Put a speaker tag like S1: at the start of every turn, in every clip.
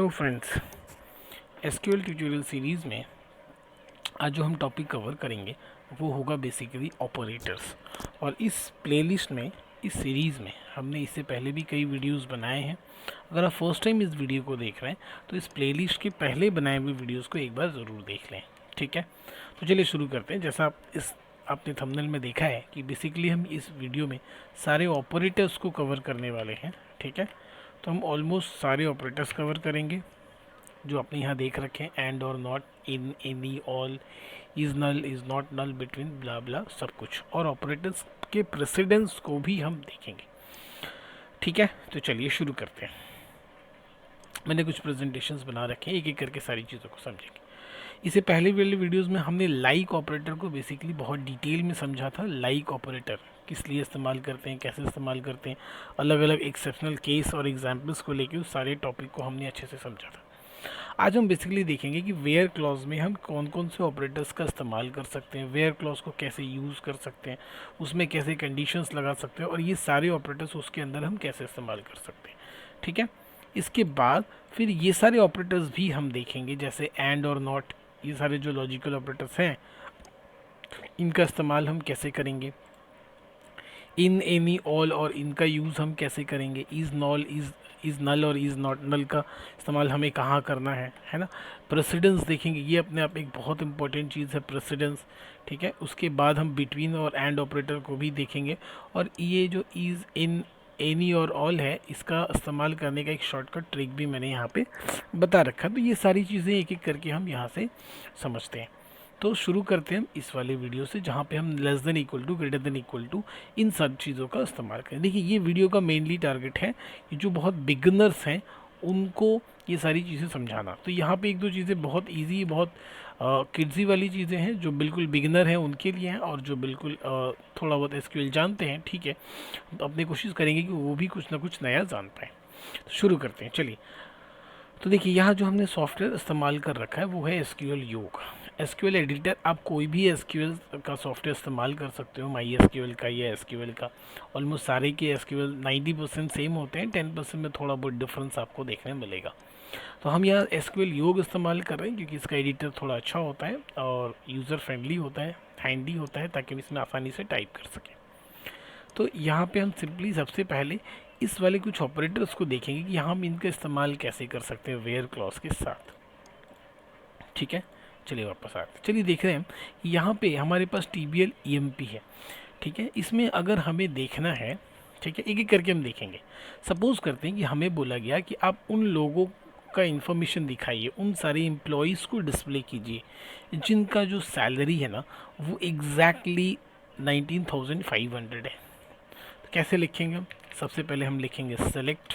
S1: Hello friends, SQL tutorial series में आज जो हम टॉपिक कवर करेंगे वो होगा बेसिकली ऑपरेटर्स। और इस प्लेलिस्ट में, इस सीरीज़ में हमने इससे पहले भी कई वीडियोस बनाए हैं। अगर आप फर्स्ट टाइम इस वीडियो को देख रहे हैं तो इस प्लेलिस्ट के पहले बनाए हुए वीडियोस को एक बार ज़रूर देख लें, ठीक है। तो चलिए शुरू करते हैं। जैसा आपने थंबनेल में देखा है कि बेसिकली हम इस वीडियो में सारे ऑपरेटर्स को कवर करने वाले हैं, ठीक है। तो हम ऑलमोस्ट सारे ऑपरेटर्स कवर करेंगे जो आपने यहाँ देख रखे हैं, एंड और not, in, any, all, is null, is not null, between, blah blah, सब कुछ। और ऑपरेटर्स के प्रेसिडेंस को भी हम देखेंगे, ठीक है। तो चलिए शुरू करते हैं। मैंने कुछ प्रेजेंटेशंस बना रखे हैं, एक एक करके सारी चीज़ों को समझेंगे। इससे पहले वाले वीडियोस में हमने लाइक ऑपरेटर को बेसिकली बहुत डिटेल में समझा था। लाइक ऑपरेटर किस लिए इस्तेमाल करते हैं, कैसे इस्तेमाल करते हैं, अलग अलग एक्सेप्शनल केस और एग्जाम्पल्स को लेके उस सारे टॉपिक को हमने अच्छे से समझा था। आज हम बेसिकली देखेंगे कि वेयर क्लॉज में हम कौन कौन से ऑपरेटर्स का इस्तेमाल कर सकते हैं, वेयर क्लॉज को कैसे यूज़ कर सकते हैं, उसमें कैसे कंडीशंस लगा सकते हैं और ये सारे ऑपरेटर्स उसके अंदर हम कैसे इस्तेमाल कर सकते हैं, ठीक है। इसके बाद फिर ये सारे ऑपरेटर्स भी हम देखेंगे, जैसे एंड और नॉट, ये सारे जो लॉजिकल ऑपरेटर्स हैं इनका इस्तेमाल हम कैसे करेंगे। इन, एनी, ऑल और इनका यूज़ हम कैसे करेंगे। इज़ नल और इज़ नॉट नल का इस्तेमाल हमें कहाँ करना है ना। प्रेसिडेंस देखेंगे, ये अपने आप एक बहुत इंपॉर्टेंट चीज़ है, प्रेसिडेंस, ठीक है। उसके बाद हम बिटवीन और एंड ऑपरेटर को भी देखेंगे। और ये जो इज़, इन, एनी और ऑल है, इसका इस्तेमाल करने का एक शॉर्टकट ट्रिक भी मैंने यहाँ पे बता रखा। तो ये सारी चीज़ें एक एक करके हम यहाँ से समझते हैं। तो शुरू करते हैं हम इस वाले वीडियो से, जहाँ पे हम less than equal to, greater than equal to, इन सब चीज़ों का इस्तेमाल करें। देखिए, ये वीडियो का मेनली टारगेट है कि जो बहुत बिगनर्स हैं उनको ये सारी चीज़ें समझाना। तो यहाँ पे एक दो चीज़ें बहुत इजी, बहुत किड्जी वाली चीज़ें हैं जो बिल्कुल बिगिनर हैं उनके लिए हैं, और जो बिल्कुल थोड़ा बहुत एसक्यूएल जानते हैं, ठीक है, तो अपनी कोशिश करेंगे कि वो भी कुछ ना कुछ नया जान पाएँ। तो शुरू करते हैं, चलिए। तो देखिए, यहाँ जो हमने सॉफ्टवेयर इस्तेमाल कर रखा है वो है एसक्यूएल योग। एसक्यूएल एडिटर, आप कोई भी एसक्यूएल का सॉफ्टवेयर इस्तेमाल कर सकते हो, माई एसक्यूएल का या एसक्यूएल का। ऑलमोस्ट सारे के एसक्यूएल 90% सेम होते हैं, 10% में थोड़ा बहुत डिफरेंस आपको देखने मिलेगा। तो हम यहाँ एसक्यूएल योग इस्तेमाल कर रहे हैं क्योंकि इसका एडिटर थोड़ा अच्छा होता है और यूज़र फ्रेंडली होता है, हैंडी होता है, ताकि हम इसमें आसानी से टाइप कर सकें। तो यहाँ पे हम सिंपली सबसे पहले इस वाले कुछ ऑपरेटर्स को देखेंगे कि यहाँ हम इनका इस्तेमाल कैसे कर सकते हैं वेयर क्लॉज के साथ, ठीक है। चलिए वापस आते हैं। चलिए देख रहे हैं यहाँ पे हमारे पास TBL EMP है, ठीक है। इसमें अगर हमें देखना है, ठीक है, एक एक करके हम देखेंगे। सपोज़ करते हैं कि हमें बोला गया कि आप उन लोगों का इन्फॉर्मेशन दिखाइए, उन सारे एम्प्लॉयज़ को डिस्प्ले कीजिए जिनका जो सैलरी है ना वो एग्जैक्टली 19,500 है। तो कैसे लिखेंगे हम? सबसे पहले हम लिखेंगे सेलेक्ट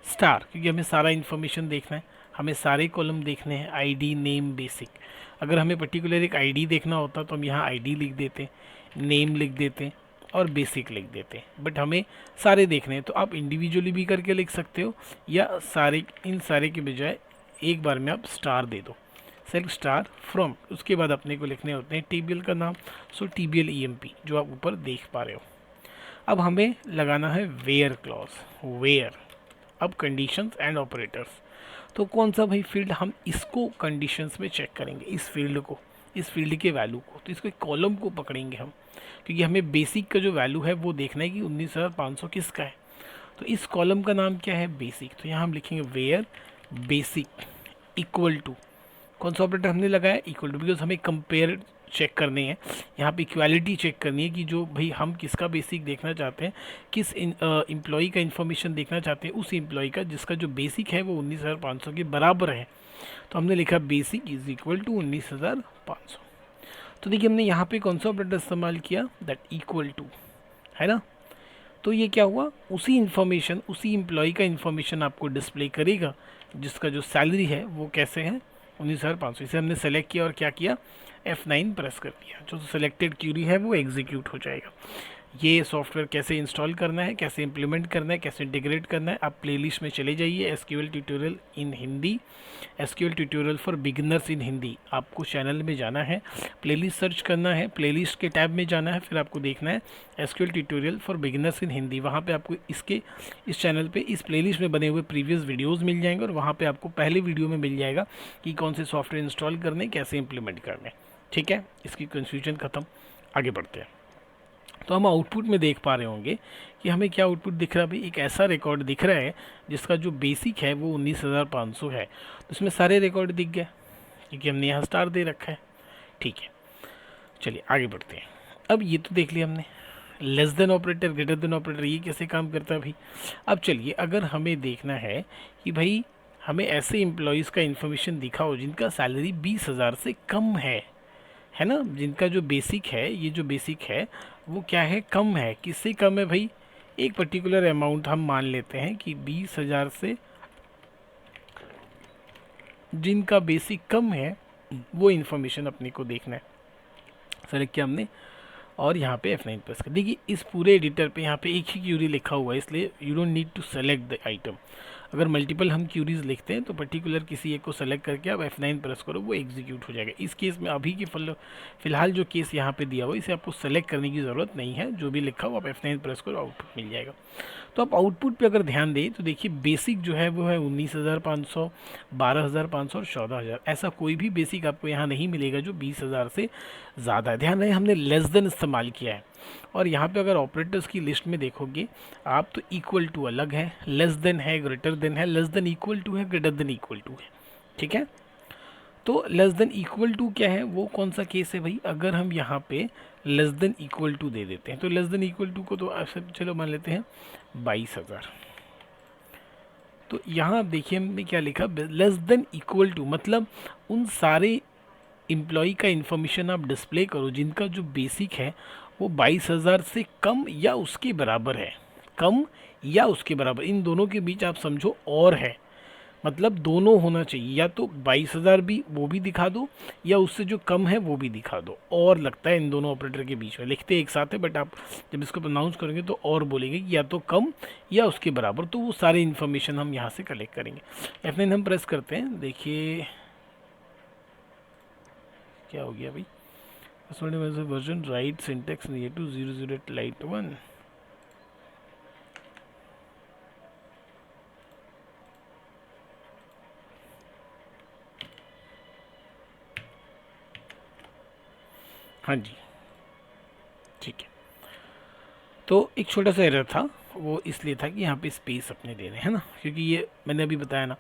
S1: स्टार, क्योंकि हमें सारा इन्फॉर्मेशन देखना है, हमें सारे कॉलम देखने हैं, आईडी, नेम, बेसिक। अगर हमें पर्टिकुलर एक आईडी देखना होता तो हम यहाँ आईडी लिख देते, नेम लिख देते और बेसिक लिख देते। बट हमें सारे देखने हैं तो आप इंडिविजुअली भी करके लिख सकते हो, या सारे, इन सारे के बजाय एक बार में आप स्टार दे दो, सेलेक्ट स्टार फ्रॉम। उसके बाद अपने को लिखने होते हैं TBL का नाम, सो TBL EMP जो आप ऊपर देख पा रहे हो। अब हमें लगाना है वेयर क्लॉज, वेयर। अब कंडीशंस एंड ऑपरेटर्स, तो कौन सा भाई फील्ड, हम इसको कंडीशंस में चेक करेंगे, इस फील्ड को, इस फील्ड के वैल्यू को। तो इसको एक कॉलम को पकड़ेंगे हम, क्योंकि हमें बेसिक का जो वैल्यू है वो देखना है कि 19,500 किसका है। तो इस कॉलम का नाम क्या है? बेसिक। तो यहाँ हम लिखेंगे वेयर बेसिक इक्वल टू, कौन सा ऑपरेटर हमने लगाया? इक्वल टू, बिकॉज हमें कंपेयर चेक करने हैं, यहाँ पे इक्वालिटी चेक करनी है कि जो भाई हम किसका बेसिक देखना चाहते हैं, किस एम्प्लॉई का इन्फॉर्मेशन देखना चाहते हैं, उस एम्प्लॉई का जिसका जो बेसिक है वो 19,500 के बराबर है। तो हमने लिखा बेसिक इज इक्वल टू 19,500। तो देखिए, हमने यहाँ पे कौन सा ऑपरेटर इस्तेमाल किया? दैट इक्वल टू, है ना। तो ये क्या हुआ? उसी इन्फॉर्मेशन, उसी एम्प्लॉई का इन्फॉर्मेशन आपको डिस्प्ले करेगा जिसका जो सैलरी है वो कैसे है? 19,500। इसे हमने सेलेक्ट किया और क्या किया? F9 प्रेस कर दिया, जो सिलेक्टेड क्यूरी है वो एग्जीक्यूट हो जाएगा। ये सॉफ्टवेयर कैसे इंस्टॉल करना है, कैसे इम्प्लीमेंट करना है, कैसे इंटीग्रेट करना है, आप प्लेलिस्ट में चले जाइए, SQL tutorial in Hindi, SQL tutorial for beginners in Hindi. आपको चैनल में जाना है, प्लेलिस्ट सर्च करना है, प्लेलिस्ट के टैब में जाना है, फिर आपको देखना है SQL tutorial for beginners in Hindi. वहाँ पे आपको इस चैनल पे इस प्लेलिस्ट में बने हुए प्रीवियस वीडियोस मिल जाएंगे, और वहाँ पे आपको पहले वीडियो में मिल जाएगा कि कौन से सॉफ्टवेयर इंस्टॉल करने, कैसे इंप्लीमेंट करने। ठीक है, इसकी कन्फ्यूजन ख़त्म, आगे बढ़ते हैं। तो हम आउटपुट में देख पा रहे होंगे कि हमें क्या आउटपुट दिख रहा है भाई, एक ऐसा रिकॉर्ड दिख रहा है जिसका जो बेसिक है वो 19,500 है। तो इसमें सारे रिकॉर्ड दिख गए क्योंकि हमने यहाँ स्टार दे रखा है। ठीक है, चलिए आगे बढ़ते हैं। अब ये तो देख लिया हमने, less than operator, greater than operator, ये कैसे काम करता है भाई। अब चलिए, अगर हमें देखना है कि भाई हमें ऐसे एम्प्लॉयज़ का इन्फॉर्मेशन दिखाओ जिनका सैलरी 20,000 से कम है ना, जिनका जो बेसिक है, ये जो बेसिक है वो क्या है, कम है। किससे कम है भाई, एक पर्टिकुलर अमाउंट हम मान लेते हैं कि 20,000 से जिनका बेसिक कम है वो इन्फॉर्मेशन अपने को देखना है। सेलेक्ट किया हमने और यहाँ पे F9 प्रेस कर। देखिए इस पूरे एडिटर पे यहाँ पे एक ही क्यूरी लिखा हुआ है, इसलिए you don't need to select the item. अगर मल्टीपल हम क्यूरीज लिखते हैं तो पर्टिकुलर किसी एक को सेलेक्ट करके आप F9 प्रेस करो, वो एग्जीक्यूट हो जाएगा। इस केस में अभी की फिलहाल जो केस यहाँ पे दिया हुआ है, इसे आपको सेलेक्ट करने की ज़रूरत नहीं है, जो भी लिखा हो आप F9 प्रेस करो, आउटपुट मिल जाएगा। तो आप आउटपुट पे अगर ध्यान दें तो देखिए बेसिक जो है वो है 19,500, 12,500 और 14,000। ऐसा कोई भी बेसिक आपको यहाँ नहीं मिलेगा जो 20,000 से ज़्यादा है। ध्यान रहे हमने लेस देन इस्तेमाल किया है। और यहाँ पे अगर ऑपरेटर्स की लिस्ट में देखोगे आप तो इक्वल टू अलग है, लेस देन है, ग्रेटर देन है, लेस देन इक्वल टू है, ग्रेटर देन इक्वल टू है। ठीक है, तो लेस देन इक्वल टू क्या है, वो कौन सा केस है भाई, अगर हम यहाँ पे लेस देन इक्वल टू दे देते हैं तो लेस देन इक्वल टू को तो चलो मान लेते हैं 22,000। तो यहाँ आप देखिए हमने क्या लिखा, लेस देन इक्वल टू मतलब उन सारे एम्प्लॉय का इन्फॉर्मेशन आप डिस्प्ले करो जिनका जो बेसिक है वो 22,000 से कम या उसके बराबर है। कम या उसके बराबर, इन दोनों के बीच आप समझो और है, मतलब दोनों होना चाहिए, या तो 22,000 भी वो भी दिखा दो या उससे जो कम है वो भी दिखा दो। और लगता है इन दोनों ऑपरेटर के बीच में, लिखते एक साथ है बट आप जब इसको प्रोनाउंस करेंगे तो और बोलेंगे कि या तो कम या उसके बराबर। तो वो सारे इन्फॉर्मेशन हम यहाँ से कलेक्ट करेंगे। F9 हम प्रेस करते हैं, देखिए क्या हो गया भाई, version right syntax near to 008 light 1। हाँ जी, ठीक है। तो एक छोटा सा एरर था, वो इसलिए था कि यहाँ पे स्पेस अपने दे रहे हैं ना, क्योंकि ये मैंने अभी बताया ना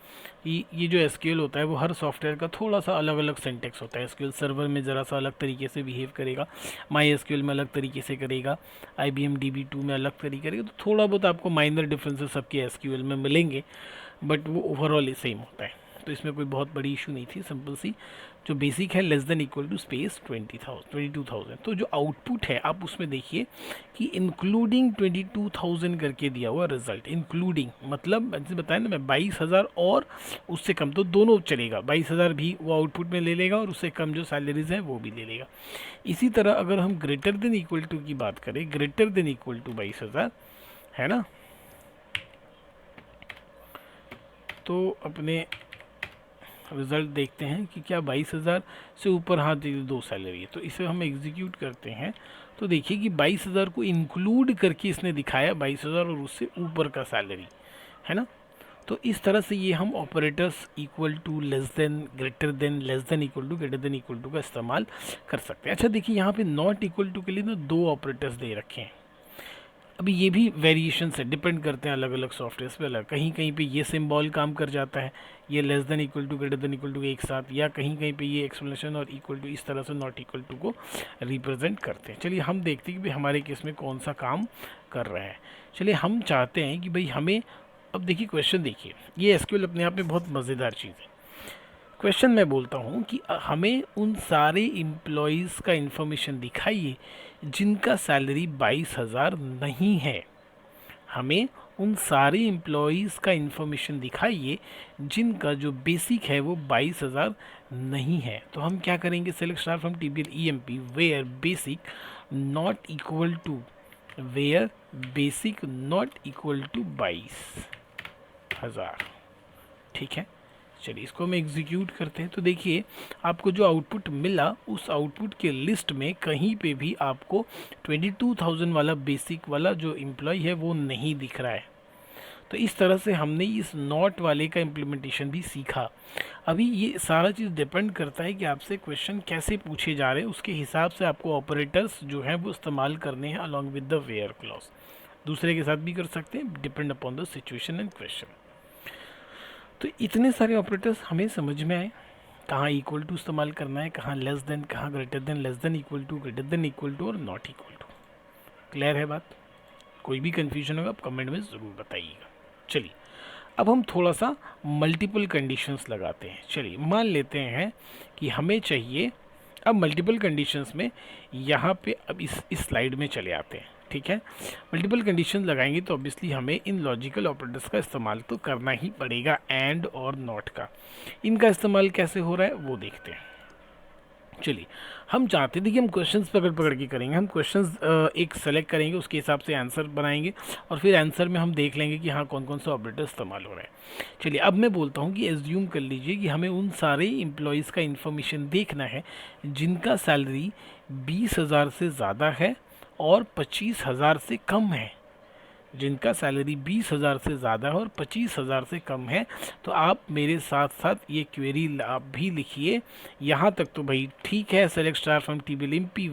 S1: कि ये जो एसक्यूएल होता है वो हर सॉफ्टवेयर का थोड़ा सा अलग अलग सिंटेक्स होता है। एसक्यूएल सर्वर में ज़रा सा अलग तरीके से बिहेव करेगा, माई एसक्यूएल में अलग तरीके से करेगा, IBM DB2 में अलग तरीके करेगा। तो थोड़ा बहुत आपको माइनर डिफरेंसेस सबके एसक्यूएल में मिलेंगे, बट वो ओवरऑल सेम होता है। तो इसमें कोई बहुत बड़ी इशू नहीं थी, सिंपल सी जो बेसिक है less than equal to space 22,000। तो जो आउटपुट है आप उसमें देखिए कि इंक्लूडिंग 22,000 करके दिया हुआ रिजल्ट। इंक्लूडिंग मतलब जैसे बताया ना मैं 22,000 और उससे कम, तो दोनों चलेगा, 22,000 भी वो आउटपुट में ले लेगा और उससे कम जो सैलरीज हैं वो भी ले लेगा। इसी तरह अगर हम ग्रेटर देन इक्वल टू की बात करें, ग्रेटर देन इक्वल टू 22,000 है ना, तो अपने रिज़ल्ट देखते हैं कि क्या 22,000 से ऊपर, हाँ दो सैलरी है। तो इसे हम एग्जीक्यूट करते हैं तो देखिए कि 22,000 को इंक्लूड करके इसने दिखाया 22,000 और उससे ऊपर का सैलरी है ना। तो इस तरह से ये हम operators equal to, less than, greater than, less than equal to, greater than equal to का इस्तेमाल कर सकते हैं। अच्छा देखिए यहाँ पे नॉट इक्वल टू के लिए ना दो ऑपरेटर्स दे रखे हैं। अभी ये भी वेरिएशन से डिपेंड करते हैं अलग अलग सॉफ्टवेयर पे अलग, कहीं कहीं पे ये सिंबल काम कर जाता है, ये less than equal to, greater than equal to एक साथ, या कहीं कहीं पे ये एक्सप्लेनेशन और इक्वल टू इस तरह से नॉट इक्वल टू को रिप्रेजेंट करते हैं। चलिए हम देखते हैं कि भाई हमारे केस में कौन सा काम कर रहा है। चलिए हम चाहते हैं कि भाई हमें, अब देखिए क्वेश्चन देखिए, ये एसक्यूएल अपने आप में बहुत मज़ेदार चीज़ है। क्वेश्चन मैं बोलता हूँ कि हमें उन सारे एम्प्लॉयज़ का इन्फॉर्मेशन दिखाइए जिनका सैलरी 22,000 नहीं है। हमें उन सारे एम्प्लॉयज़ का इन्फॉर्मेशन दिखाइए जिनका जो बेसिक है वो 22,000 नहीं है। तो हम क्या करेंगे, select star from TBL EMP where basic not equal to where basic not equal to 22,000। ठीक है, चलिए इसको हम एग्जीक्यूट करते हैं। तो देखिए आपको जो आउटपुट मिला, उस आउटपुट के लिस्ट में कहीं पे भी आपको 22,000 वाला बेसिक वाला जो एम्प्लॉय है वो नहीं दिख रहा है। तो इस तरह से हमने इस नॉट वाले का इम्प्लीमेंटेशन भी सीखा। अभी ये सारा चीज़ डिपेंड करता है कि आपसे क्वेश्चन कैसे पूछे जा रहे हैं, उसके हिसाब से आपको ऑपरेटर्स जो हैं वो इस्तेमाल करने हैं along with the where clause. दूसरे के साथ भी कर सकते हैं, depend upon the situation and question. तो इतने सारे ऑपरेटर्स हमें समझ में आए, कहाँ इक्वल टू इस्तेमाल करना है, कहाँ लेस देन, कहाँ greater than, less than equal to, greater than equal to और नॉट इक्वल टू। क्लियर है बात? कोई भी कन्फ्यूजन होगा आप कमेंट में ज़रूर बताइएगा। चलिए अब हम थोड़ा सा मल्टीपल कंडीशंस लगाते हैं। चलिए मान लेते हैं कि हमें चाहिए, अब मल्टीपल कंडीशंस में यहाँ पे अब इस स्लाइड में चले आते हैं। ठीक है, मल्टीपल कंडीशंस लगाएंगे तो ऑब्वियसली हमें इन लॉजिकल ऑपरेटर्स का इस्तेमाल तो करना ही पड़ेगा, एंड और नॉट का। इनका इस्तेमाल कैसे हो रहा है वो देखते हैं। चलिए हम चाहते थे कि हम क्वेश्चंस पकड़ पकड़ के करेंगे। हम क्वेश्चंस एक सेलेक्ट करेंगे, उसके हिसाब से आंसर बनाएंगे और फिर आंसर में हम देख लेंगे कि हाँ कौन कौन सा ऑपरेटर इस्तेमाल हो रहा है। चलिए अब मैं बोलता हूँ कि एज्यूम कर लीजिए कि हमें उन सारे एम्प्लॉयज़ का इन्फॉर्मेशन देखना है जिनका सैलरी 20,000 से ज़्यादा है और 25,000 से कम है। जिनका सैलरी 20,000 से ज़्यादा है और 25,000 से कम है। तो आप मेरे साथ साथ ये क्वेरी आप भी लिखिए। यहाँ तक तो भाई ठीक है, select star from table emp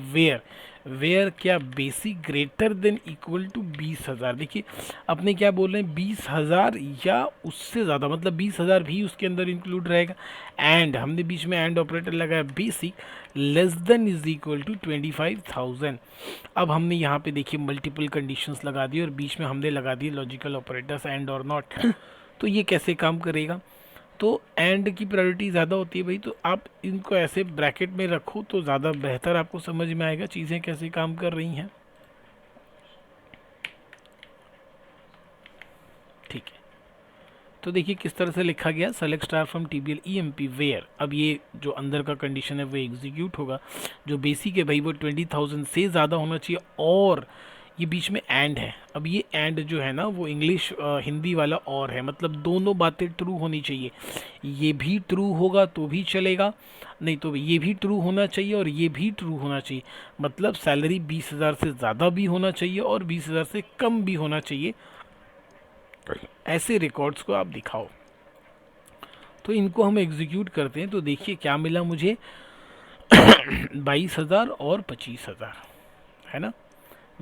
S1: where क्या basic greater than equal to 20,000। देखिए अपने क्या बोल रहे हैं, 20,000 या उससे ज़्यादा, मतलब 20,000 भी उसके अंदर इंक्लूड रहेगा। एंड हमने बीच में एंड ऑपरेटर लगाया, basic less than is equal to 25,000। अब हमने यहाँ पे देखिए मल्टीपल कंडीशंस लगा दी और बीच में हमने लगा दिए लॉजिकल ऑपरेटर्स एंड और नॉट। तो ये कैसे काम करेगा? तो एंड की प्रायोरिटी ज़्यादा होती है भाई, तो आप इनको ऐसे ब्रैकेट में रखो तो ज़्यादा बेहतर आपको समझ में आएगा चीज़ें कैसे काम कर रही हैं। ठीक है, तो देखिए किस तरह से लिखा गया, select star from TBL EMP where. अब ये जो अंदर का कंडीशन है वो एग्जीक्यूट होगा। जो बेसिक है भाई वो 20,000 से ज़्यादा होना चाहिए और ये बीच में एंड है। अब ये एंड जो है ना वो इंग्लिश हिंदी वाला और है, मतलब दोनों बातें ट्रू होनी चाहिए। ये भी ट्रू होगा तो भी चलेगा, नहीं तो ये भी ट्रू होना चाहिए और ये भी ट्रू होना चाहिए। मतलब सैलरी 20,000 से ज़्यादा भी होना चाहिए और 20,000 से कम भी होना चाहिए। ऐसे रिकॉर्ड्स को आप दिखाओ। तो इनको हम एग्जीक्यूट करते हैं। तो देखिए क्या मिला मुझे 22,000 और 25,000, है ना,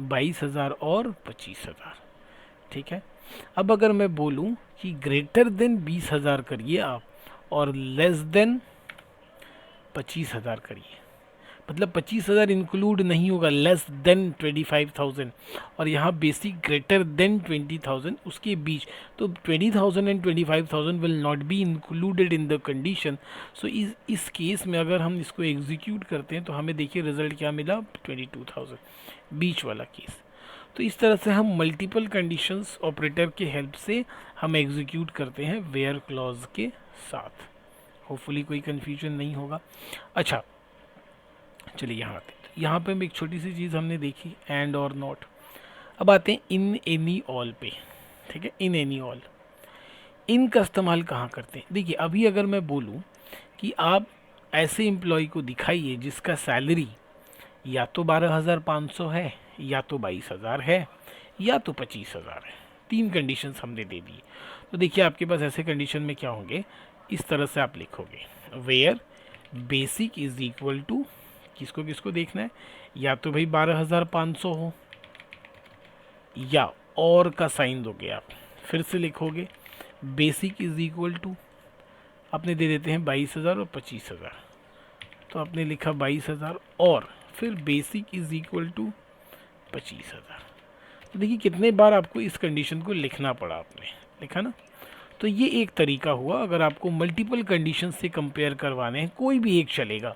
S1: 22,000 और 25,000। ठीक है, अब अगर मैं बोलूं कि ग्रेटर देन 20,000 करिए आप और लेस देन 25,000 करिए, मतलब 25,000 इंक्लूड नहीं होगा, लेस देन 25,000 और यहाँ बेसिक ग्रेटर देन 20,000 उसके बीच। तो 20,000 and 25,000 will not be included in the condition. So इस केस में अगर हम इसको एग्जीक्यूट करते हैं तो हमें देखिए रिजल्ट क्या मिला, 22,000, बीच वाला केस। तो इस तरह से हम मल्टीपल कंडीशंस ऑपरेटर के हेल्प से हम एग्जीक्यूट करते हैं वेयर क्लॉज के साथ। होपफुली कोई कन्फ्यूजन नहीं होगा। अच्छा चलिए यहाँ आते हैं। यहाँ पे हम एक छोटी सी चीज़ हमने देखी, एंड और नॉट। अब आते हैं इन एनी ऑल पे। ठीक है, इन एनी ऑल, इन का इस्तेमाल कहाँ करते हैं? देखिए अभी अगर मैं बोलूँ कि आप ऐसे एम्प्लॉय को दिखाइए जिसका सैलरी या तो 12,500 है, या तो 22,000 है, या तो 25,000 है। तीन कंडीशंस हमने दे दी। तो देखिए आपके पास ऐसे कंडीशन में क्या होंगे, इस तरह से आप लिखोगे, where basic is equal to, किसको किसको देखना है, या तो भाई 12,500 हो, या और का साइन दोगे आप, फिर से लिखोगे बेसिक इज इक्वल टू, आपने दे देते हैं 22,000 और 25,000। तो आपने लिखा 22,000 और फिर बेसिक इज इक्वल टू 25,000। तो देखिए कितने बार आपको इस कंडीशन को लिखना पड़ा, आपने लिखा ना। तो ये एक तरीका हुआ। अगर आपको मल्टीपल कंडीशन से कंपेयर करवाने हैं, कोई भी एक चलेगा,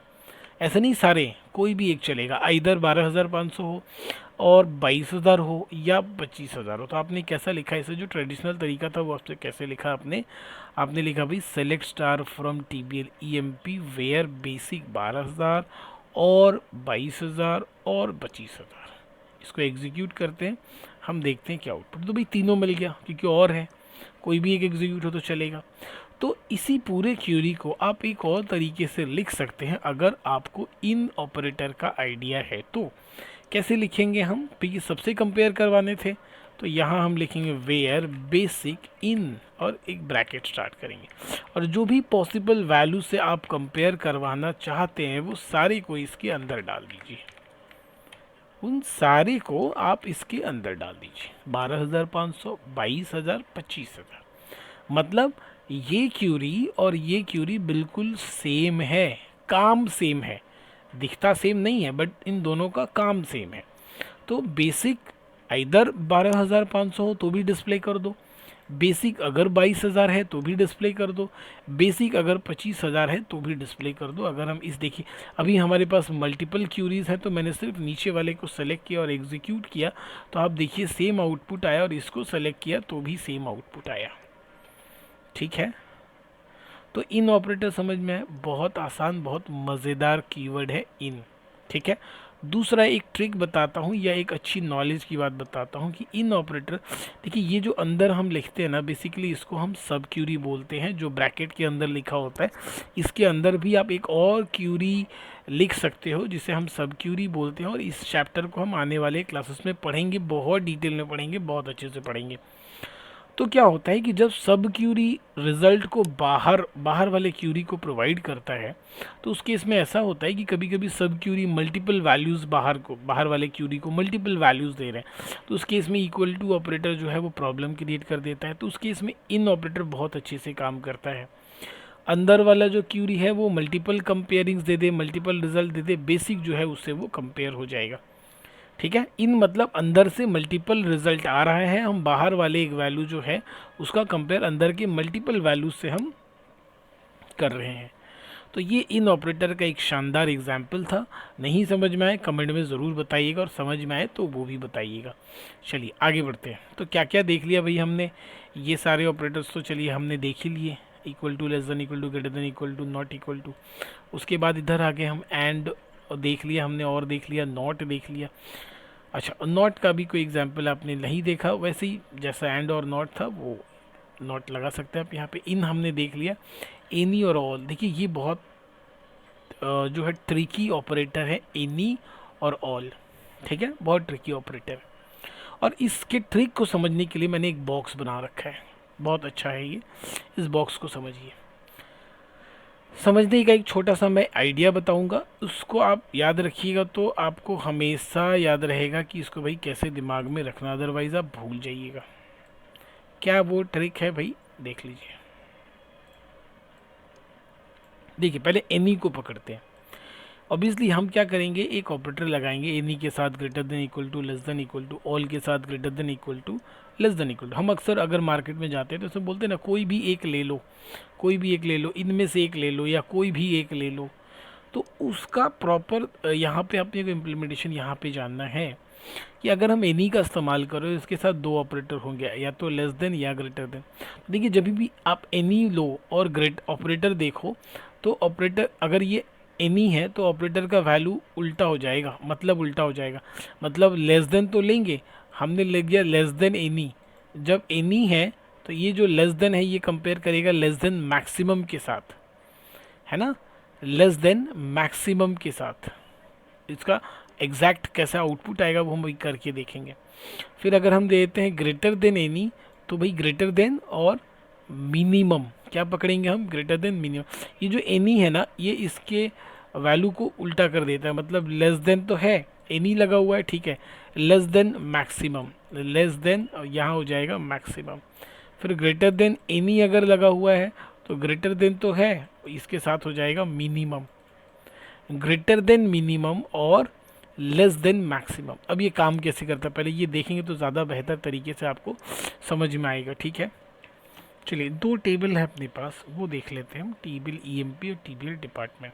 S1: ऐसा नहीं सारे, कोई भी एक चलेगा, इधर 12,500 हो और 22,000 हो या 25,000 हो। तो आपने कैसा लिखा, इसे जो ट्रेडिशनल तरीका था वो आपसे कैसे लिखा आपने लिखा भाई select star from TBL EMP where basic 12,000 और 22,000 और 25,000। इसको एग्जीक्यूट करते हैं, हम देखते हैं क्या आउटपुट। तो भाई तीनों मिल गया, क्योंकि और है, कोई भी एक एग्जीक्यूट हो तो चलेगा। तो इसी पूरे क्यूरी को आप एक और तरीके से लिख सकते हैं, अगर आपको इन ऑपरेटर का आइडिया है तो। कैसे लिखेंगे हम, क्योंकि सबसे कंपेयर करवाने थे, तो यहाँ हम लिखेंगे वेयर बेसिक इन और एक ब्रैकेट स्टार्ट करेंगे, और जो भी पॉसिबल वैल्यू से आप कंपेयर करवाना चाहते हैं वो सारे को इसके अंदर डाल दीजिए, उन सारे को आप इसके अंदर डाल दीजिए। 12,500, 22,000, 25,000, मतलब ये क्यूरी और ये क्यूरी बिल्कुल सेम है, काम सेम है, दिखता सेम नहीं है बट इन दोनों का काम सेम है। तो बेसिक इधर 12,500 हो तो भी डिस्प्ले कर दो, बेसिक अगर 22,000 है तो भी डिस्प्ले कर दो, बेसिक अगर 25,000 है तो भी डिस्प्ले कर दो। अगर हम इस देखिए, अभी हमारे पास मल्टीपल क्यूरीज हैं, तो मैंने सिर्फ नीचे वाले को सेलेक्ट किया और एग्जीक्यूट किया, तो आप देखिए सेम आउटपुट आया, और इसको सेलेक्ट किया तो भी सेम आउटपुट आया। ठीक है, तो इन ऑपरेटर समझ में है, बहुत आसान, बहुत मज़ेदार कीवर्ड है इन। ठीक है, दूसरा एक ट्रिक बताता हूँ, या एक अच्छी नॉलेज की बात बताता हूँ कि इन ऑपरेटर, देखिए ये जो अंदर हम लिखते हैं ना, बेसिकली इसको हम सब क्यूरी बोलते हैं, जो ब्रैकेट के अंदर लिखा होता है। इसके अंदर भी आप एक और क्यूरी लिख सकते हो जिसे हम सब क्यूरी बोलते हैं, और इस चैप्टर को हम आने वाले क्लासेस में पढ़ेंगे, बहुत डिटेल में पढ़ेंगे, बहुत अच्छे से पढ़ेंगे। तो क्या होता है कि जब सब क्यूरी रिजल्ट को बाहर वाले क्यूरी को प्रोवाइड करता है, तो उस केस में ऐसा होता है कि कभी कभी सब क्यूरी मल्टीपल वैल्यूज़ बाहर वाले क्यूरी को मल्टीपल वैल्यूज़ दे रहे हैं, तो उस केस में इक्वल टू ऑपरेटर जो है वो प्रॉब्लम क्रिएट कर देता है। तो उस केस में इन ऑपरेटर बहुत अच्छे से काम करता है। अंदर वाला जो क्यूरी है वो मल्टीपल कंपेयरिंग्स दे दे, मल्टीपल रिजल्ट दे दे, बेसिक जो है उससे वो कंपेयर हो जाएगा। ठीक है, इन मतलब अंदर से मल्टीपल रिजल्ट आ रहा है, हम बाहर वाले एक वैल्यू जो है उसका कंपेयर अंदर के मल्टीपल वैल्यू से हम कर रहे हैं। तो ये इन ऑपरेटर का एक शानदार एग्जाम्पल था। नहीं समझ में आए कमेंट में ज़रूर बताइएगा, और समझ में आए तो वो भी बताइएगा। चलिए आगे बढ़ते हैं। तो क्या क्या देख लिया भाई हमने, ये सारे ऑपरेटर्स तो चलिए हमने देख ही लिए, equal to, less than equal to, greater than equal to, not equal to. उसके बाद इधर आगे हम एंड देख लिया हमने, और देख लिया नॉट देख लिया। अच्छा, नॉट का भी कोई एग्जाम्पल आपने नहीं देखा, वैसे ही जैसा एंड और नॉट था वो नॉट लगा सकते हैं आप यहाँ पे। इन हमने देख लिया, एनी और ऑल। देखिए ये बहुत जो है ट्रिकी ऑपरेटर है, एनी और ऑल। ठीक है, बहुत ट्रिकी ऑपरेटर, और इसके ट्रिक को समझने के लिए मैंने एक बॉक्स बना रखा है, बहुत अच्छा है ये। इस बॉक्स को समझिए। समझने का एक छोटा सा मैं आइडिया बताऊंगा, उसको आप याद रखिएगा, तो आपको हमेशा याद रहेगा कि इसको भाई कैसे दिमाग में रखना, अदरवाइज आप भूल जाइएगा। क्या वो ट्रिक है भाई, देख लीजिए। देखिए पहले एनी को पकड़ते हैं। ऑब्वियसली हम क्या करेंगे, एक ऑपरेटर लगाएंगे एनी के साथ greater than equal to, less than equal to, all के साथ greater than equal to, less than equal to. हम अक्सर अगर मार्केट में जाते हैं तो उसमें बोलते हैं ना, कोई भी एक ले लो, कोई भी एक ले लो, इनमें से एक ले लो, या कोई भी एक ले लो। तो उसका प्रॉपर यहाँ पे अपने को इम्प्लीमेंटेशन यहाँ पे जानना है कि अगर हम एनी का इस्तेमाल करो, इसके साथ दो ऑपरेटर होंगे, या तो लेस देन या ग्रेटर देन। देखिए जब भी आप एनी लो और ग्रेट ऑपरेटर देखो, तो ऑपरेटर अगर ये एनी है तो ऑपरेटर का वैल्यू उल्टा हो जाएगा, मतलब उल्टा हो जाएगा, मतलब लेस देन तो लेंगे, हमने ले लिया लेस देन एनी। जब एनी है तो ये जो लेस देन है ये कंपेयर करेगा लेस देन मैक्सिमम के साथ, है ना, लेस देन मैक्सिमम के साथ। इसका एग्जैक्ट कैसा आउटपुट आएगा वो हम वही करके देखेंगे। फिर अगर हम देते हैं ग्रेटर देन एनी, तो भाई ग्रेटर देन और मिनिमम क्या पकड़ेंगे हम, ग्रेटर देन मिनिमम। ये जो एनी है ना, ये इसके वैल्यू को उल्टा कर देता है, मतलब लेस देन तो है, एनी लगा हुआ है, ठीक है, less then maximum, less than यहाँ हो जाएगा मैक्सिमम। फिर ग्रेटर देन एनी अगर लगा हुआ है तो ग्रेटर देन तो है, इसके साथ हो जाएगा मिनिमम, ग्रेटर देन मिनिमम और लेस देन मैक्सिमम। अब ये काम कैसे करता है पहले ये देखेंगे तो ज़्यादा बेहतर तरीके से आपको समझ में आएगा। ठीक है, चलिए दो टेबल है अपने पास, वो देख लेते हैं हम, टेबल ईएमपी और टेबल डिपार्टमेंट।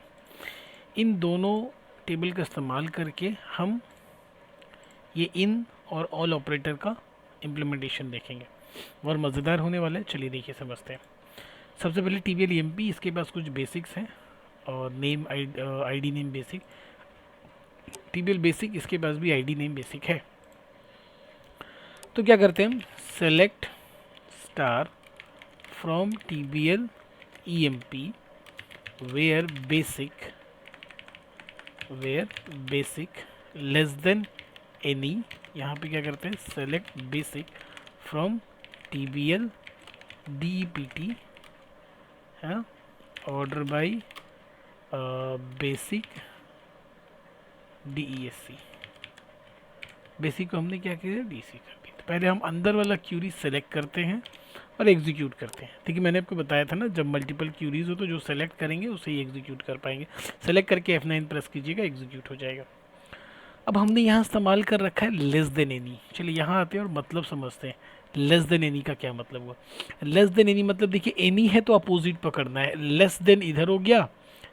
S1: इन दोनों टेबल का इस्तेमाल करके हम ये इन और ऑल ऑपरेटर का इम्प्लीमेंटेशन देखेंगे, और मज़ेदार होने वाला है। चलिए देखिए समझते हैं। सबसे पहले टेबल ईएमपी, इसके पास कुछ बेसिक्स हैं, और name ID name basic, table basic, इसके पास भी आईडी नेम बेसिक है। तो क्या करते हैं हम, select star from TBL EMP where basic less than any, यहाँ पे क्या करते हैं, select basic from TBL DEPT है, order by basic DESC। Basic को हमने क्या किया, DC कर दिया। तो पहले हम अंदर वाला क्यूरी सेलेक्ट करते हैं और एग्जीक्यूट करते हैं। देखिए मैंने आपको बताया था ना, जब मल्टीपल क्यूरीज हो तो जो सेलेक्ट करेंगे उसे ही एग्जीक्यूट कर पाएंगे। सेलेक्ट करके F9 प्रेस कीजिएगा, एग्जीक्यूट हो जाएगा। अब हमने यहाँ इस्तेमाल कर रखा है लेस देन एनी। चलिए यहाँ आते हैं और मतलब समझते हैं लेस देन एनी का क्या मतलब हुआ। लेस देन एनी मतलब देखिए, एनी है तो अपोजिट पकड़ना है, लेस देन इधर हो गया,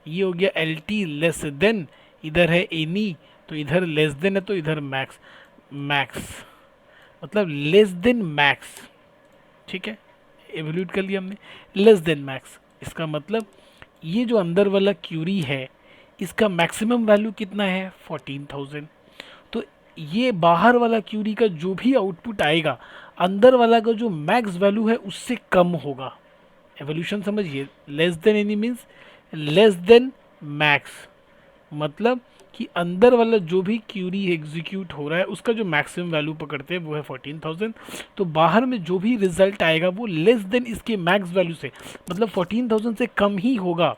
S1: ये हो गया LT लेस देन, इधर है एनी तो इधर लेस देन है तो इधर मैक्स, मतलब लेस देन मैक्स। ठीक है, एवोल्यूट कर लिया हमने, लेस देन मैक्स। इसका मतलब ये जो अंदर वाला क्यूरी है इसका मैक्सिमम वैल्यू कितना है, 14,000। तो ये बाहर वाला क्यूरी का जो भी आउटपुट आएगा अंदर वाला का जो मैक्स वैल्यू है उससे कम होगा। एवोल्यूशन समझिए, less than any means less than max, मतलब कि अंदर वाला जो भी क्यूरी एग्जीक्यूट हो रहा है उसका जो मैक्सिमम वैल्यू पकड़ते हैं वो है 14,000। तो बाहर में जो भी रिजल्ट आएगा वो लेस देन इसके मैक्स वैल्यू से, मतलब 14,000 से कम ही होगा।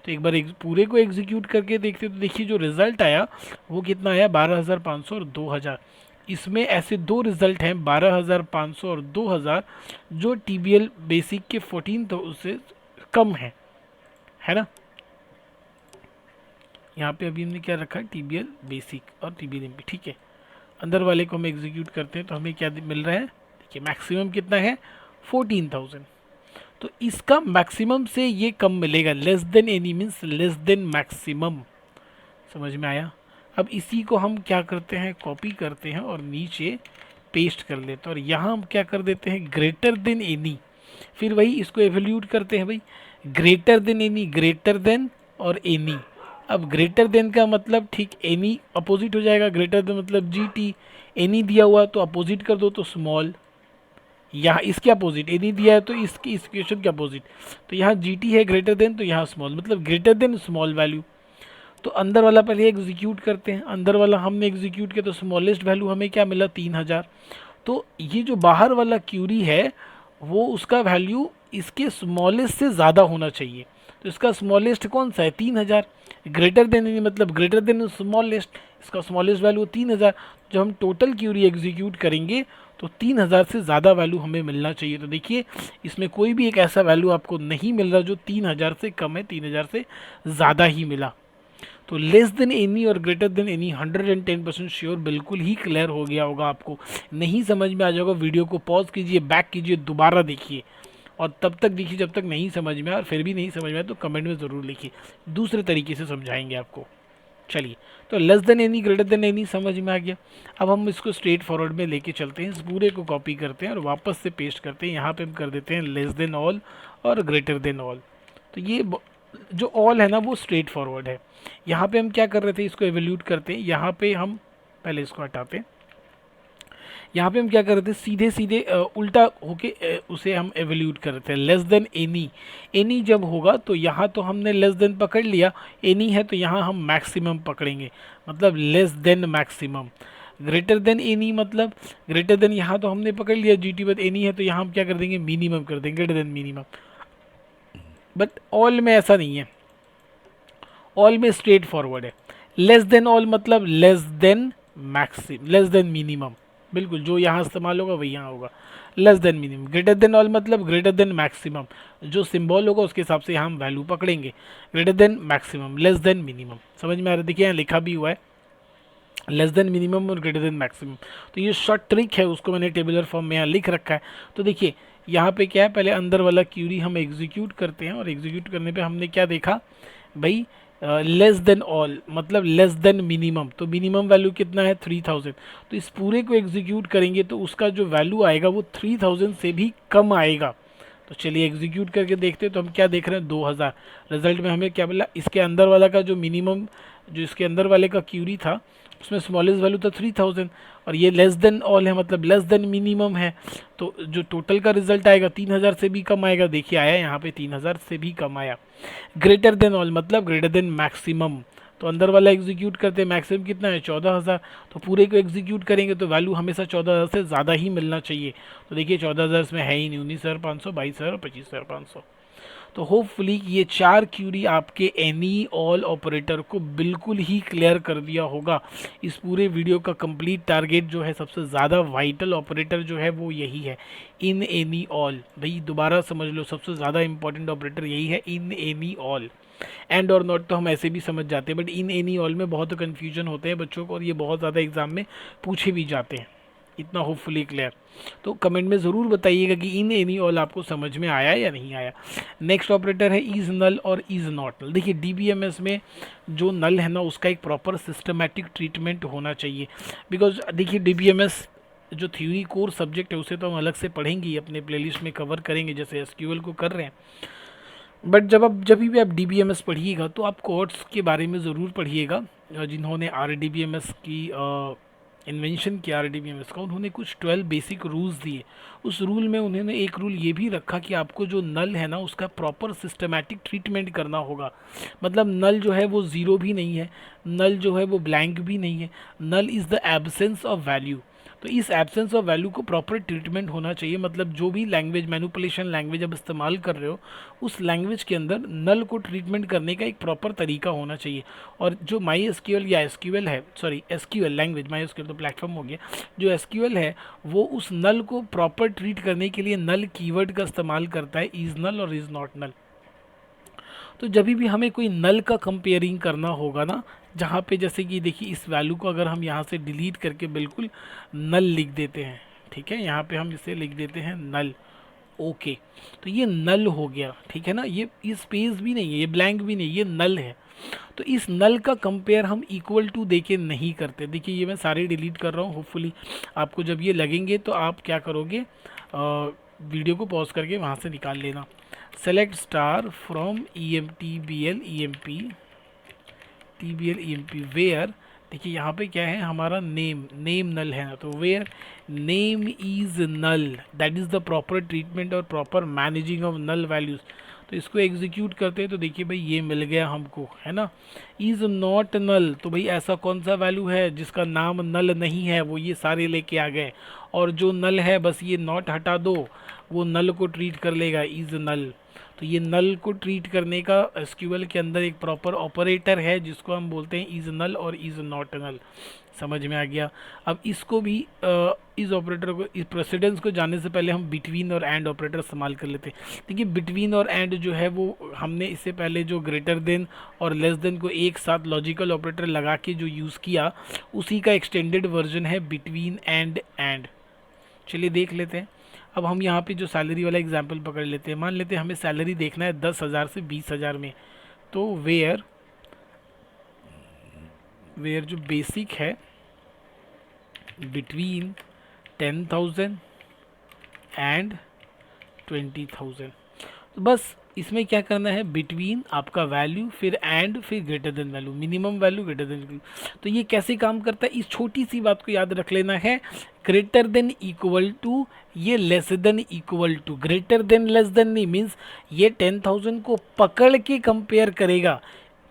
S1: तो एक बार पूरे को एग्जीक्यूट करके देखते तो देखिए जो रिजल्ट आया वो कितना आया, 12,500 और 2,000। इसमें ऐसे दो रिजल्ट हैं 12,500 और 2,000 जो TBL बेसिक के 14,000 से कम है ना। यहाँ पे अभी हमने क्या रखा है, TBL बेसिक और TBL MP। ठीक है, अंदर वाले को हम एग्जीक्यूट करते हैं तो हमें क्या मिल रहा है, देखिए मैक्सिमम कितना है, 14,000। तो इसका मैक्सिमम से ये कम मिलेगा, less than any means less than maximum. समझ में आया। अब इसी को हम क्या करते हैं, कॉपी करते हैं और नीचे पेस्ट कर लेते हैं और यहाँ हम क्या कर देते हैं, ग्रेटर देन एनी। फिर वही इसको एवोल्यूट करते हैं भाई, greater than any, greater than और एनी। अब ग्रेटर देन का मतलब ठीक एनी अपोजिट हो जाएगा, ग्रेटर देन मतलब GT, एनी दिया हुआ तो अपोजिट कर दो तो स्मॉल, यहाँ इसके अपोजिट एनी दिया है तो इसकी इस इक्वेशन के अपोजिट, तो यहाँ GT है ग्रेटर देन तो यहाँ स्मॉल, मतलब ग्रेटर देन स्मॉल वैल्यू। तो अंदर वाला पहले एग्जीक्यूट करते हैं, अंदर वाला हमने एग्जीक्यूट किया तो स्मॉलेस्ट वैल्यू हमें क्या मिला, 3,000। तो ये जो बाहर वाला क्यूरी है वो उसका वैल्यू इसके स्मॉलेस्ट से ज़्यादा होना चाहिए। तो इसका स्मॉलेस्ट कौन सा है, 3,000। ग्रेटर देन एनी मतलब ग्रेटर देन स्मॉलेस्ट, इसका स्मॉलेस्ट वैल्यू 3,000। जब हम टोटल क्यूरी एग्जीक्यूट करेंगे तो 3,000 से ज़्यादा वैल्यू हमें मिलना चाहिए। तो देखिए इसमें कोई भी एक ऐसा वैल्यू आपको नहीं मिल रहा जो 3,000 से कम है, 3,000 से ज़्यादा ही मिला। तो लेस देन एनी और ग्रेटर देन एनी 110% श्योर बिल्कुल ही क्लियर हो गया होगा आपको। नहीं समझ में आ जाएगा वीडियो को पॉज कीजिए, बैक कीजिए, दोबारा देखिए और तब तक देखिए जब तक नहीं समझ में आए, और फिर भी नहीं समझ में आए तो कमेंट में ज़रूर लिखिए, दूसरे तरीके से समझाएंगे आपको। चलिए, तो less than any greater than any समझ में आ गया। अब हम इसको स्ट्रेट फॉरवर्ड में लेके चलते हैं, इस पूरे को कॉपी करते हैं और वापस से पेस्ट करते हैं। यहाँ पे हम कर देते हैं लेस देन ऑल और ग्रेटर देन ऑल। तो ये जो ऑल है ना वो स्ट्रेट फॉरवर्ड है। यहाँ पे हम क्या कर रहे थे, इसको एवोल्यूट करते हैं। यहाँ पे हम पहले इसको हटाते हैं, यहाँ पे हम क्या कर रहे थे, सीधे सीधे उल्टा होके उसे हम एवोल्यूट कर रहे थे। लेस देन एनी, एनी जब होगा तो यहाँ तो हमने लेस देन पकड़ लिया, एनी है तो यहाँ हम मैक्सिमम पकड़ेंगे, मतलब less than maximum. Greater than any मतलब ग्रेटर देन, यहाँ तो हमने पकड़ लिया GT, बट एनी है तो यहाँ हम क्या कर देंगे, मिनिमम कर देंगे, greater than minimum. But all में ऐसा नहीं है, ऑल में स्ट्रेट फॉरवर्ड है। लेस देन ऑल मतलब less than maximum, less than minimum, बिल्कुल जो यहाँ इस्तेमाल होगा वही यहाँ होगा, less than minimum. Greater than all मतलब ग्रेटर देन मैक्सिमम, जो सिंबल होगा उसके हिसाब से यहाँ हम वैल्यू पकड़ेंगे। Greater than maximum, less than minimum, समझ में आ रहा है। देखिए यहाँ लिखा भी हुआ है लेस देन मिनिमम और ग्रेटर देन मैक्सिमम। तो ये शॉर्ट ट्रिक है, उसको मैंने टेबुलर फॉर्म में यहाँ लिख रखा है। तो देखिए यहाँ पे क्या है, पहले अंदर वाला क्यूरी हम एग्जीक्यूट करते हैं और एग्जीक्यूट करने पे हमने क्या देखा भाई, लेस देन ऑल मतलब लेस देन मिनिमम। तो मिनिमम वैल्यू कितना है, 3,000। तो इस पूरे को एग्जीक्यूट करेंगे तो उसका जो वैल्यू आएगा वो 3,000 से भी कम आएगा। तो चलिए एग्जीक्यूट करके देखते हैं। तो हम क्या देख रहे हैं, 2,000। रिजल्ट में हमें क्या मिला, इसके अंदर वाला का जो मिनिमम, जो इसके अंदर वाले का क्यूरी था उसमें स्मॉलेस्ट वैल्यू तो 3000 और ये लेस देन ऑल है, मतलब लेस देन मिनिमम है। तो जो टोटल का रिजल्ट आएगा 3000 से भी कम आएगा। देखिए आया यहाँ पे 3000 से भी कम आया। ग्रेटर देन ऑल मतलब ग्रेटर देन मैक्सिमम, तो अंदर वाला एग्जीक्यूट करते हैं, मैक्सिमम कितना है 14000, तो पूरे को एग्जीक्यूट करेंगे तो वैल्यू हमेशा 14000 से ज़्यादा ही मिलना चाहिए। तो देखिए 14000 इसमें है ही नहीं, 19500, 22000 और 25500। तो होपफुली ये 4 क्यूरी आपके एनी ऑल ऑपरेटर को बिल्कुल ही क्लियर कर दिया होगा। इस पूरे वीडियो का कंप्लीट टारगेट जो है, सबसे ज़्यादा वाइटल ऑपरेटर जो है वो यही है, इन एनी ऑल। भाई दोबारा समझ लो, सबसे ज़्यादा इंपॉर्टेंट ऑपरेटर यही है, इन एनी ऑल। एंड और नॉट तो हम ऐसे भी समझ जाते हैं, बट इन एनी ऑल में बहुत कन्फ्यूजन होते हैं बच्चों को, और ये बहुत ज़्यादा एग्जाम में पूछे भी जाते हैं। इतना होपफुली क्लियर। तो कमेंट में ज़रूर बताइएगा कि इन एनी ऑल आपको समझ में आया या नहीं आया। नेक्स्ट ऑपरेटर है इज़ नल और इज़ नॉट नल। देखिए डीबीएमएस में जो नल है ना, उसका एक प्रॉपर सिस्टमेटिक ट्रीटमेंट होना चाहिए। बिकॉज देखिए डीबीएमएस जो थ्योरी कोर सब्जेक्ट है उसे तो हम अलग से पढ़ेंगे ही, अपने प्लेलिस्ट में कवर करेंगे जैसे एसक्यूएल को कर रहे हैं। बट जब भी आप डीबीएमएस पढ़िएगा तो आप कोर्ट्स के बारे में ज़रूर पढ़िएगा। जिन्होंने आरडीबीएमएस की इन्वेंशन किया आरडीबीएमएस का, उन्होंने कुछ 12 बेसिक रूल्स दिए। उस रूल में उन्होंने एक रूल ये भी रखा कि आपको जो नल है ना उसका प्रॉपर सिस्टमैटिक ट्रीटमेंट करना होगा। मतलब नल जो है वो ज़ीरो भी नहीं है, नल जो है वो ब्लैंक भी नहीं है, null is the absence of value. तो इस एब्सेंस ऑफ वैल्यू को प्रॉपर ट्रीटमेंट होना चाहिए। मतलब जो भी लैंग्वेज मैनिपुलेशन लैंग्वेज अब इस्तेमाल कर रहे हो, उस लैंग्वेज के अंदर नल को ट्रीटमेंट करने का एक प्रॉपर तरीका होना चाहिए। और जो माई एसक्यूएल या एसक्यूएल है, sorry SQL language, my SQL तो प्लेटफॉर्म हो गया, जो एसक्यूएल है वो उस नल को प्रॉपर ट्रीट करने के लिए नल कीवर्ड का इस्तेमाल करता है, इज़ नल और इज़ नॉट नल। तो जब भी हमें कोई नल का कंपेयरिंग करना होगा ना, जहाँ पे जैसे कि देखिए इस वैल्यू को अगर हम यहाँ से डिलीट करके बिल्कुल नल लिख देते हैं, ठीक है, यहाँ पे हम इसे लिख देते हैं नल, ओके, तो ये नल हो गया, ठीक है ना, ये स्पेस भी नहीं है, ये ब्लैंक भी नहीं, ये नल है। तो इस नल का कंपेयर हम इक्वल टू देके नहीं करते। देखिए ये मैं सारे डिलीट कर रहा हूँ, होपफुली आपको जब ये लगेंगे तो आप क्या करोगे, वीडियो को पॉज करके वहाँ से निकाल लेना। Select star from EMTBL EMP TBL EMP where, देखिए यहाँ पे क्या है हमारा नेम नल है ना, तो where name is null, that is the proper treatment और proper managing of null values. तो इसको एग्जीक्यूट करते हैं तो देखिए भाई ये मिल गया हमको, है ना। इज़ नॉट नल, तो भाई ऐसा कौन सा वैल्यू है जिसका नाम नल नहीं है, वो ये सारे लेके आ गए। और जो नल है बस ये नॉट हटा दो, वो नल को ट्रीट कर लेगा, इज़ नल। तो ये नल को ट्रीट करने का एसक्यूएल के अंदर एक प्रॉपर ऑपरेटर है जिसको हम बोलते हैं इज़ नल और इज़ नॉट नल। समझ में आ गया। अब इसको भी इस ऑपरेटर को, इस प्रेसिडेंस को जानने से पहले हम बिटवीन और एंड ऑपरेटर इस्तेमाल कर लेते हैं। देखिए बिटवीन और एंड जो है वो हमने इससे पहले जो ग्रेटर देन और लेस देन को एक साथ लॉजिकल ऑपरेटर लगा के जो यूज़ किया, उसी का एक्सटेंडेड वर्जन है बिटवीन एंड। चलिए देख लेते हैं। अब हम यहाँ पे जो सैलरी वाला एग्जांपल पकड़ लेते हैं। मान लेते हैं हमें सैलरी देखना है 10,000 से 20,000 में, तो वेयर जो बेसिक है बिटवीन 10,000 एंड 20,000। तो बस इसमें क्या करना है, बिटवीन आपका वैल्यू, फिर एंड, फिर greater than value, minimum value greater than value. तो ये कैसे काम करता है, इस छोटी सी बात को याद रख लेना है। ग्रेटर देन इक्वल टू, ये less than equal to, greater than less than नहीं, मीन्स ये 10,000 को पकड़ के कंपेयर करेगा।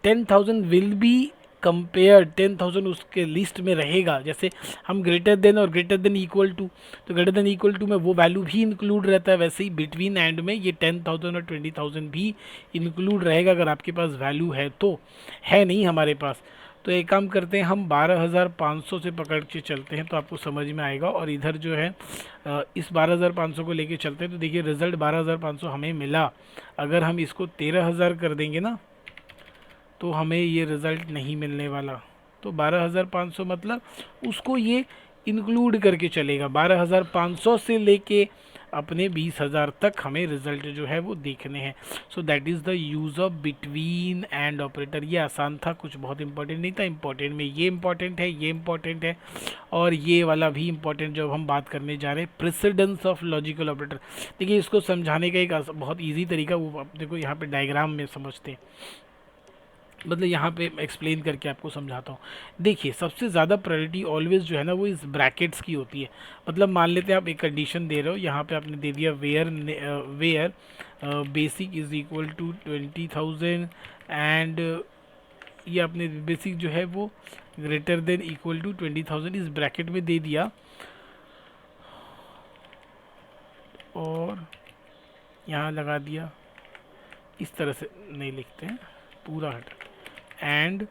S1: 10,000 विल बी कंपेयर, 10,000 उसके लिस्ट में रहेगा। जैसे हम ग्रेटर देन और ग्रेटर देन इक्वल टू, तो ग्रेटर देन इक्वल टू में वो वैल्यू भी इंक्लूड रहता है, वैसे ही बिटवीन एंड में ये 10,000 और 20,000 भी इंक्लूड रहेगा, अगर आपके पास वैल्यू है तो। है नहीं हमारे पास, तो एक काम करते हैं हम 12,500 से पकड़ के चलते हैं तो आपको समझ में आएगा। और इधर जो है इस 12,500 को लेके चलते हैं, तो देखिए रिजल्ट 12,500 हमें मिला। अगर हम इसको 13,000 कर देंगे ना, तो हमें ये रिज़ल्ट नहीं मिलने वाला। तो 12,500 मतलब उसको ये इंक्लूड करके चलेगा। 12,500 से लेके अपने 20,000 तक हमें रिज़ल्ट जो है वो देखने हैं। So that is the use of between and operator. ये आसान था, कुछ बहुत इंपॉर्टेंट नहीं था। इंपॉर्टेंट में ये इंपॉर्टेंट है, ये इंपॉर्टेंट है, और ये वाला भी इंपॉर्टेंट जो हम बात करने जा रहे हैं, प्रेसिडेंस ऑफ लॉजिकल ऑपरेटर। देखिए इसको समझाने का एक बहुत ईजी तरीका, वो देखो यहाँ पे डायग्राम में समझते हैं। मतलब यहाँ पे एक्सप्लेन करके आपको समझाता हूँ। देखिए, सबसे ज़्यादा प्रायोरिटी ऑलवेज जो है ना वो इस ब्रैकेट्स की होती है। मतलब मान लेते हैं आप एक कंडीशन दे रहे हो, यहाँ पे आपने दे दिया where basic is equal to 20,000 and ये आपने बेसिक जो है वो ग्रेटर देन इक्वल टू 20,000 इस ब्रैकेट में दे दिया, और यहाँ लगा दिया, इस तरह से नहीं लिखते हैं, पूरा हटा, एंड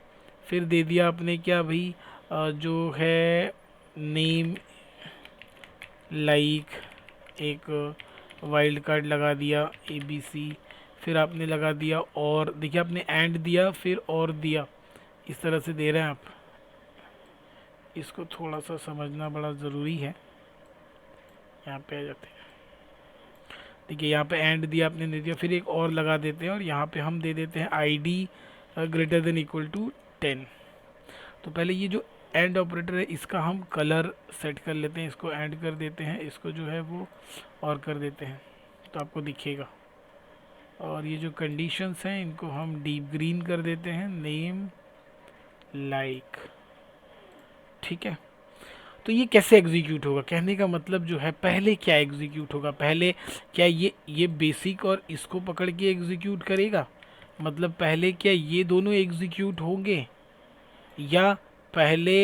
S1: फिर दे दिया आपने क्या भाई, जो है नेम लाइक, एक वाइल्ड कार्ड लगा दिया ABC, फिर आपने लगा दिया, और देखिए आपने एंड दिया फिर और दिया, इस तरह से दे रहे हैं आप। इसको थोड़ा सा समझना बड़ा ज़रूरी है। यहाँ पे आ जाते हैं, देखिए यहाँ पे एंड दिया आपने, दे दिया, फिर एक और लगा देते हैं, और यहाँ पे हम दे देते हैं ID greater than equal to 10। तो पहले ये जो एंड ऑपरेटर है इसका हम कलर सेट कर लेते हैं, इसको एंड कर देते हैं, इसको जो है वो और कर देते हैं, तो आपको दिखेगा। और ये जो कंडीशंस हैं इनको हम डीप ग्रीन कर देते हैं, नेम लाइक, ठीक है। तो ये कैसे एग्जीक्यूट होगा, कहने का मतलब जो है पहले क्या एग्जीक्यूट होगा, पहले क्या ये बेसिक और इसको पकड़ के एग्जीक्यूट करेगा, मतलब पहले क्या ये दोनों एग्जीक्यूट होंगे या पहले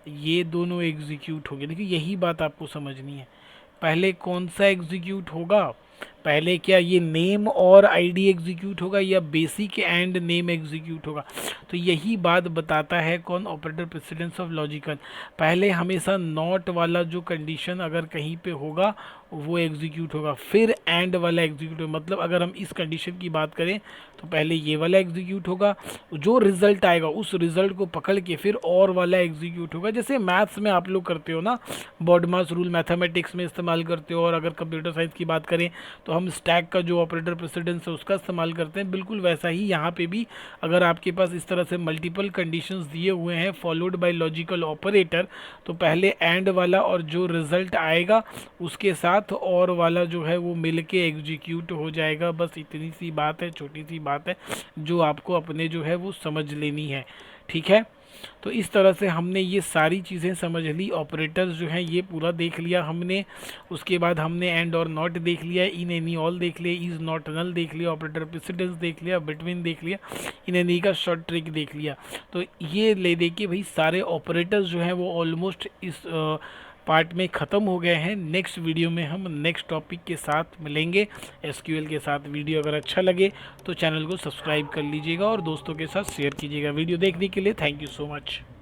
S1: ये दोनों एग्जीक्यूट होंगे। देखिए यही बात आपको समझनी है, पहले कौन सा एग्जीक्यूट होगा, पहले क्या ये नेम और ID एग्जीक्यूट होगा या बेसिक एंड नेम एग्जीक्यूट होगा। तो यही बात बताता है कौन, ऑपरेटर प्रेसिडेंस ऑफ लॉजिकल। पहले हमेशा नॉट वाला जो कंडीशन अगर कहीं पे होगा वो एग्जीक्यूट होगा, फिर एंड वाला एग्जीक्यूट होगा। मतलब अगर हम इस कंडीशन की बात करें तो पहले ये वाला एग्जीक्यूट होगा, जो रिजल्ट आएगा उस रिजल्ट को पकड़ के फिर और वाला एग्जीक्यूट होगा। जैसे मैथ्स में आप लोग करते हो ना, बॉडमास रूल मैथमेटिक्स में इस्तेमाल करते हो, और अगर कंप्यूटर साइंस की बात करें तो हम स्टैक का जो ऑपरेटर प्रेसिडेंस है उसका इस्तेमाल करते हैं। बिल्कुल वैसा ही यहाँ पे भी अगर आपके पास इस तरह से मल्टीपल कंडीशंस दिए हुए हैं फॉलोड बाय लॉजिकल ऑपरेटर, तो पहले एंड वाला और जो रिजल्ट आएगा उसके साथ और वाला जो है वो मिलके एग्जीक्यूट हो जाएगा। बस इतनी सी बात है, छोटी सी बात है जो आपको अपने जो है वो समझ लेनी है, ठीक है। तो इस तरह से हमने ये सारी चीज़ें समझ ली, ऑपरेटर्स जो हैं ये पूरा देख लिया हमने। उसके बाद हमने एंड और नॉट देख लिया, इन एनी ऑल देख लिया, इज़ नॉट नल देख लिया, ऑपरेटर प्रेसिडेंस देख लिया, बिटवीन देख लिया, इन एनी का शॉर्ट ट्रिक देख लिया। तो ये ले दे के भाई सारे ऑपरेटर्स जो हैं वो ऑलमोस्ट इस पार्ट में ख़त्म हो गए हैं। नेक्स्ट वीडियो में हम नेक्स्ट टॉपिक के साथ मिलेंगे SQL के साथ। वीडियो अगर अच्छा लगे तो चैनल को सब्सक्राइब कर लीजिएगा और दोस्तों के साथ शेयर कीजिएगा। वीडियो देखने के लिए थैंक यू सो मच।